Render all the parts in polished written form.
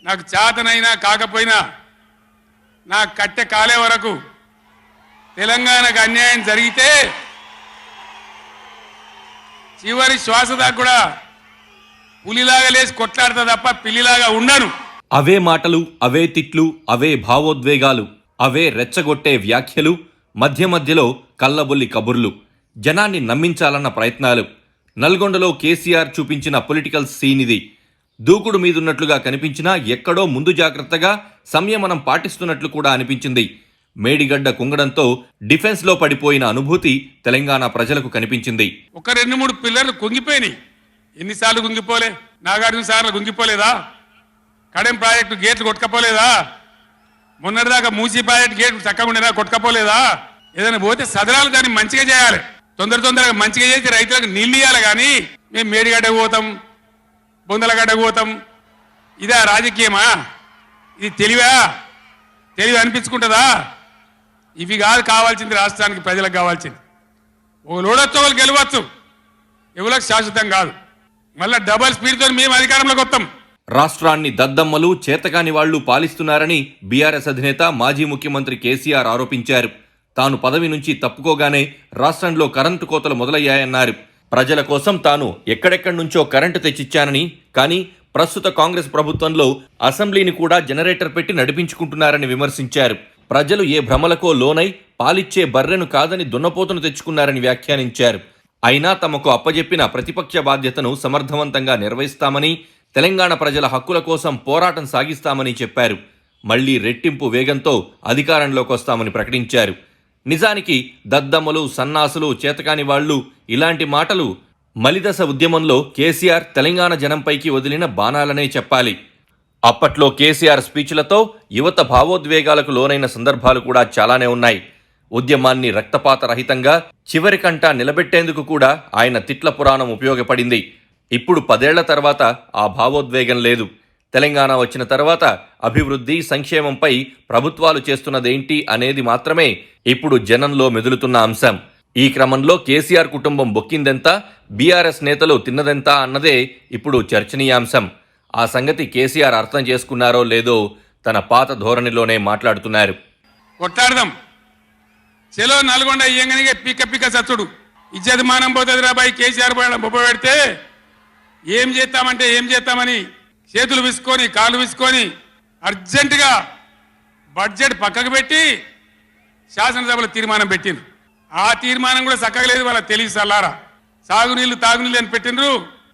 నాకు చేతనైనా కాకపోయినా నా కట్టె కాలే వరకు తెలంగాణకు అన్యాయం జరిగితే చివరి శ్వాస దాకా కూడా పులిలాగా లేచి కొట్లాడతా తప్ప పిల్లిలాగా ఉండను. అవే మాటలు, అవే తిట్లు, అవే భావోద్వేగాలు, అవే రెచ్చగొట్టే వ్యాఖ్యలు, మధ్య మధ్యలో కల్లబొల్లి కబుర్లు, జనాన్ని నమ్మించాలన్న ప్రయత్నాలు. నల్గొండలో కేసీఆర్ చూపించిన పొలిటికల్ సీన్ ఇది. దూకుడు మీదున్నట్లుగా కనిపించినా ఎక్కడో ముందు జాగ్రత్తగా సంయమనం పాటిస్తున్నట్లు కూడా అనిపించింది. మేడిగడ్డ కుంగడంతో డిఫెన్స్లో పడిపోయిన అనుభూతి తెలంగాణ ప్రజలకు కనిపించింది. ఒక 2-3 పిల్లర్లు కుంగిపోయినాయి. ఎన్నిసార్లు కుంగిపోలే? నాగార్జున సార్లు కుంగిపోలేదా? కడెం ప్రాజెక్టు గేట్లు కొట్టుకపోలేదా? మొన్నటిదాకా మూసీ ప్రాజెక్టు గేట్లు చక్కగా ఉండేదా? కొట్టుకపోలేదా? ఏదైనా పోతే సదరాలు దాన్ని మంచిగా చేయాలి. తొందరగా మంచిగా చేసి రైతులకు నీళ్ళు ఇవ్వాలి. కానీ మేము మేడిగడ్డకు పోతాం, బొందలగడ్డకు పోతాం, ఇదా రాజకీయమా? ఇది తెలివి అనిపించుకుంటుందా? ఇవి కాదు కావాల్సింది. రాష్ట్రానికి ప్రజలకు కావాల్సింది ఒక లోడొచ్చు గెలవచ్చు, ఎవరికి శాశ్వతం కాదు. మళ్ళీ డబల్ స్పీడ్తో మేము అధికారంలోకి వస్తాం. రాష్ట్రాన్ని దద్దమ్మలు, చేతకాని వాళ్లు పాలిస్తున్నారని బీఆర్ఎస్ అధినేత మాజీ ముఖ్యమంత్రి కేసీఆర్ ఆరోపించారు. తాను పదవి నుంచి తప్పుకోగానే రాష్ట్రంలో కరెంటు కోతలు మొదలయ్యాయన్నారు. ప్రజల కోసం తాను ఎక్కడెక్కడి నుంచో కరెంటు తెచ్చిచ్చానని, కానీ ప్రస్తుత కాంగ్రెస్ ప్రభుత్వంలో అసెంబ్లీని కూడా జనరేటర్ పెట్టి నడిపించుకుంటున్నారని విమర్శించారు. ప్రజలు ఏ భ్రమలకో లోనై పాలిచ్చే బర్రెను కాదని దున్నపోతును తెచ్చుకున్నారని వ్యాఖ్యానించారు. అయినా తమకు అప్పజెప్పిన ప్రతిపక్ష బాధ్యతను సమర్థవంతంగా నిర్వహిస్తామని, తెలంగాణ ప్రజల హక్కుల కోసం పోరాటం సాగిస్తామని చెప్పారు. మళ్లీ రెట్టింపు వేగంతో అధికారంలోకి వస్తామని ప్రకటించారు. నిజానికి దద్దమ్మలు, సన్నాసులు, చేతకాని వాళ్లు ఇలాంటి మాటలు మలిదశ ఉద్యమంలో కేసీఆర్ తెలంగాణ జనంపైకి వదిలిన బాణాలనే చెప్పాలి. అప్పట్లో కేసీఆర్ స్పీచ్లతో యువత భావోద్వేగాలకు లోనైన సందర్భాలు కూడా చాలానే ఉన్నాయి. ఉద్యమాన్ని రక్తపాత రహితంగా చివరికంటా నిలబెట్టేందుకు కూడా ఆయన తిట్ల పురాణం ఉపయోగపడింది. ఇప్పుడు 10 ఏళ్ల తర్వాత ఆ భావోద్వేగం లేదు. తెలంగాణ వచ్చిన తర్వాత అభివృద్ధి, సంక్షేమంపై ప్రభుత్వాలు చేస్తున్నదేంటి అనేది మాత్రమే ఇప్పుడు జనంలో మెదులుతున్న అంశం. ఈ క్రమంలో కేసీఆర్ కుటుంబం బొక్కిందెంత, బీఆర్ఎస్ నేతలు తిన్నదెంత అన్నదే ఇప్పుడు చర్చనీయాంశం. ఆ సంగతి కేసీఆర్ అర్థం చేసుకున్నారో లేదో తన పాత ధోరణిలోనే మాట్లాడుతున్నారు. కొట్లాడదాం, చెలో నల్గొండ ఇయ్యంగానే పిక్క సచ్చుడు ఇజ్జత్ మానం పోతుంది రాబాయి. కేసీఆర్ బొబ్బ పెడితే ఏం చేస్తామని చేతులు విసుకొని కాళ్ళు విసుకొని అర్జెంటుగా బడ్జెట్ పక్కకు పెట్టి శాసనసభలో తీర్మానం పెట్టిండ్రు. ఆ తీర్మానం కూడా చక్కగా లేదు. వాళ్ళ తెలివి సల్లారా తాగునీళ్ళు అని పెట్టిండ్రు.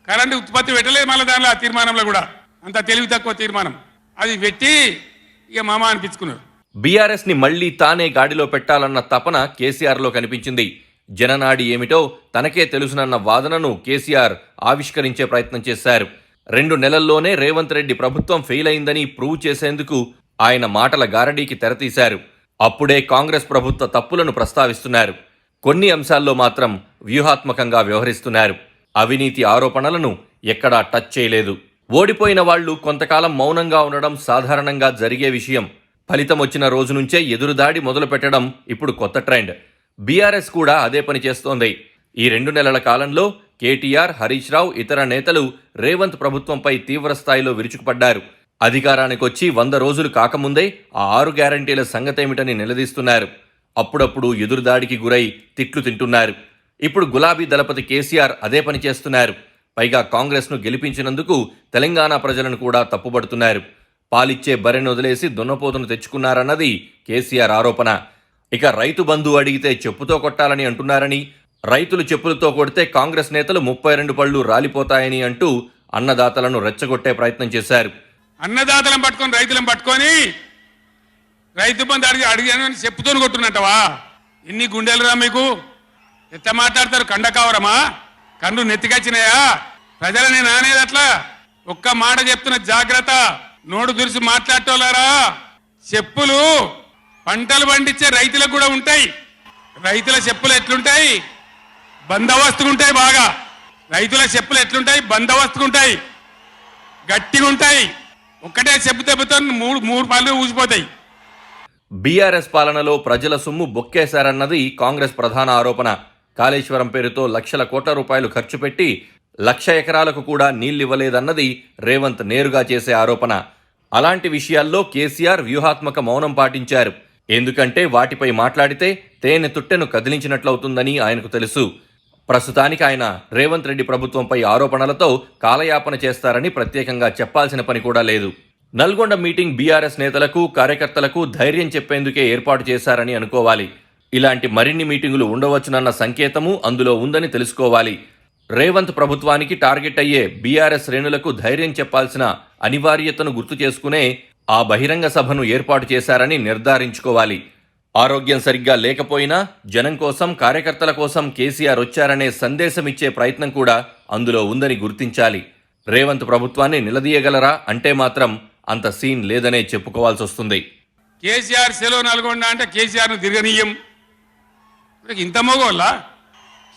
కరెంటు ఉత్పత్తి పెట్టలేదు. మళ్ళీ దానిలో ఆ తీర్మానంలో కూడా అంత తెలివి తక్కువ తీర్మానం అది పెట్టి ఇక మామ అనిపించుకున్నారు. బీఆర్ఎస్ ని మళ్లీ తానే గాడిలో పెట్టాలన్న తపన కేసీఆర్లో కనిపించింది. జననాడి ఏమిటో తనకే తెలుసునన్న వాదనను కేసీఆర్ ఆవిష్కరించే ప్రయత్నం చేశారు. 2 నెలల్లోనే రేవంత్ రెడ్డి ప్రభుత్వం ఫెయిల్ అయిందని ప్రూవ్ చేసేందుకు ఆయన మాటల గారడీకి తెరతీశారు. అప్పుడే కాంగ్రెస్ ప్రభుత్వ తప్పులను ప్రస్తావిస్తున్నారు. కొన్ని అంశాల్లో మాత్రం వ్యూహాత్మకంగా వ్యవహరిస్తున్నారు. అవినీతి ఆరోపణలను ఎక్కడా టచ్ చేయలేదు. ఓడిపోయిన వాళ్లు కొంతకాలం మౌనంగా ఉండడం సాధారణంగా జరిగే విషయం. ఫలితం వచ్చిన రోజు నుంచే ఎదురుదాడి మొదలు పెట్టడం ఇప్పుడు కొత్త ట్రెండ్. బీఆర్ఎస్ కూడా అదే పని చేస్తోంది. ఈ 2 నెలల కాలంలో కేటీఆర్, హరీష్ రావు, ఇతర నేతలు రేవంత్ ప్రభుత్వంపై తీవ్రస్థాయిలో విరుచుకుపడ్డారు. అధికారానికొచ్చి 100 రోజులు కాకముందే ఆ 6 గ్యారంటీల సంగతేమిటని నిలదీస్తున్నారు. అప్పుడప్పుడు ఎదురుదాడికి గురై తిట్లు తింటున్నారు. ఇప్పుడు గులాబీ దళపతి కేసీఆర్ అదే పని చేస్తున్నారు. పైగా కాంగ్రెస్ను గెలిపించినందుకు తెలంగాణ ప్రజలను కూడా తప్పుబడుతున్నారు. పాలిచ్చే బర్రెను వదిలేసి దున్నపోతును తెచ్చుకున్నారన్నది కేసీఆర్ ఆరోపణ. ఇక రైతు బంధు అడిగితే చెప్పుతో కొట్టాలని అంటున్నారని, రైతులు చెప్పులతో కొడితే కాంగ్రెస్ నేతలు 32 పళ్ళు రాలిపోతాయని అంటూ అన్నదాతలను రెచ్చగొట్టే ప్రయత్నం చేశారు. అన్నదాతలను పట్టుకొని రైతులను పట్టుకొని రైతు బంధు అడిగానని చెప్పుతో కొట్టున్నట్టవా? ఎన్ని గుండెలురా మీకు? ఎట్లా మాట్లాడతారు? కండకావరమా? కన్ను నెత్తికొచ్చినాయా? ప్రజలని నానేది అట్లా. ఒక్క మాట చెప్తున్న జాగ్రత్త. నోడు దురిసి మాట్లాడటోలారా, చెప్పులు పంటలు పండించే రైతులకు కూడా ఉంటాయి. రైతుల చెప్పులు ఎట్లుంటాయి? బందోబస్తుకుంటాయి. బాగా రైతుల చెప్పులు ఎట్లుంటాయి? బందోబస్తుకుంటాయి, గట్టిగా ఉంటాయి. ఒక్కటే చెప్పు దెబ్బతో మూడు పళ్ళు ఊసిపోతాయి. బీఆర్ఎస్ పాలనలో ప్రజల సొమ్ము బొక్కేశారన్నది కాంగ్రెస్ ప్రధాన ఆరోపణ. కాళేశ్వరం పేరుతో లక్షల కోట్ల రూపాయలు ఖర్చు పెట్టి 1,00,000 ఎకరాలకు కూడా నీళ్లివ్వలేదన్నది రేవంత్ నేరుగా చేసే ఆరోపణ. అలాంటి విషయాల్లో కేసీఆర్ వ్యూహాత్మక మౌనం పాటించారు. ఎందుకంటే వాటిపై మాట్లాడితే తేనె తుట్టెను కదిలించినట్లవుతుందని ఆయనకు తెలుసు. ప్రస్తుతానికి ఆయన రేవంత్ రెడ్డి ప్రభుత్వంపై ఆరోపణలతో కాలయాపన చేస్తారని ప్రత్యేకంగా చెప్పాల్సిన పని కూడా లేదు. నల్గొండ మీటింగ్ బీఆర్ఎస్ నేతలకు కార్యకర్తలకు ధైర్యం చెప్పేందుకే ఏర్పాటు చేశారని అనుకోవాలి. ఇలాంటి మరిన్ని మీటింగులు ఉండవచ్చునన్న సంకేతము అందులో ఉందని తెలుసుకోవాలి. రేవంత్ ప్రభుత్వానికి టార్గెట్ అయ్యే బీఆర్ఎస్ శ్రేణులకు ధైర్యం చెప్పాల్సిన అనివార్యతను గుర్తు చేసుకునే ఆ బహిరంగ సభను ఏర్పాటు చేశారని నిర్ధారించుకోవాలి. ఆరోగ్యం సరిగ్గా లేకపోయినా జనం కోసం, కార్యకర్తల కోసం కేసీఆర్ వచ్చారనే సందేశం ఇచ్చే ప్రయత్నం కూడా అందులో ఉందని గుర్తించాలి. రేవంత్ ప్రభుత్వాన్ని నిలదీయగలరా అంటే మాత్రం అంత సీన్ లేదనే చెప్పుకోవాల్సి వస్తుంది. కేసీఆర్ సెలవు నల్గొండ అంటే కేసీఆర్ను తిరగనీయం. ఇంత మగోళ్ళ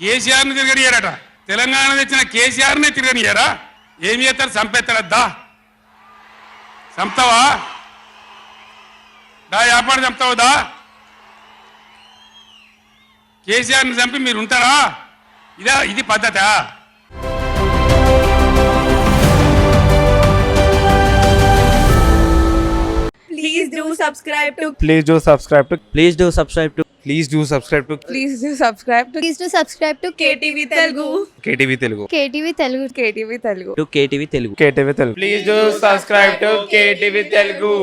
కేసీఆర్ను తిరగనియరట. తెలంగాణ తెచ్చిన కేసీఆర్నే తిరగనియరా? ఏమి చేస్తారు? చంపేస్తారద్దా? చంపుతావా? దా వ్యాపారం చంపుతావుదా? కేసీఆర్ని చంపి మీరు ఉంటారా? ఇది పద్ధత? Please do subscribe to. Please do subscribe to. Please do subscribe to. Please do subscribe to. Please do subscribe to. Please do subscribe to KTV Telugu. KTV Telugu. KTV Telugu. KTV Telugu. To KTV Telugu. KTV Telugu. Please do subscribe to KTV Telugu.